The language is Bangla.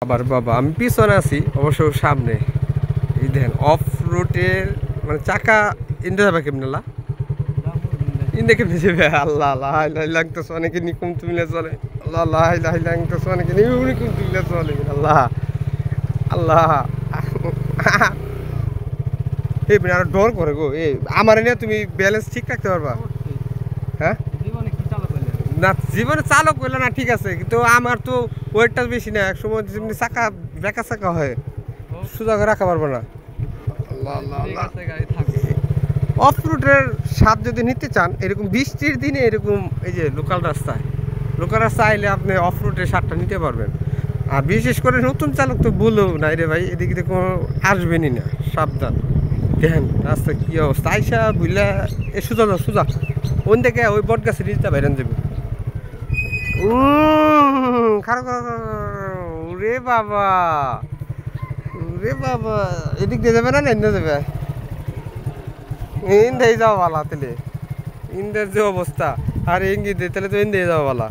আবার বাবা আমি পিছনে আছি অবশ্য সামনে এই দেখেন অফ রোডের মানে চাকা ইন্দে যাবে কেমনেলা ইন্দে কেমনে যাবে আল্লাহ আল্লাহ লাগতেছে অনেকে নিকুম তুমিলে চলে আল্লাহ আল্লাহ লাগতেছে অনেকে নিকুম তুমিলে চলে আল্লাহ আল্লাহ এই আর ডর করে গো এই আমার নিয়ে তুমি ব্যালেন্স ঠিক রাখতে পারবা হ্যাঁ না জীবনে চালক হইলে না ঠিক আছে কিন্তু আমার তো ওয়েটটা বেশি না এক সময় যেমনি চাকা বেকা চাকা হয় সোজা করে রাখা পারবো না অফ রুটের স্বাদ যদি নিতে চান এরকম বৃষ্টির দিনে এরকম এই যে লোকাল রাস্তা আইলে আপনি অফ রুটের স্বাদটা নিতে পারবেন আর বিশেষ করে নতুন চালক তো বলেও নাই রে ভাই এদিকে তো কোনো আসবেনই না সাবধান দেখেন রাস্তা কি অবস্থা আইসা বুঝলা এ সোজা ওন থেকে ওই বট গাছের নিচটা বাইরেন যাবে খারো রে বাবা এদিক দিয়ে যাবে না এনে যাবে ইন্দাই যাওয়া বালা তাহলে ইন্দের যে অবস্থা আর ইঙ্গিত তাহলে তো ইন্দাই যাওয়া বালা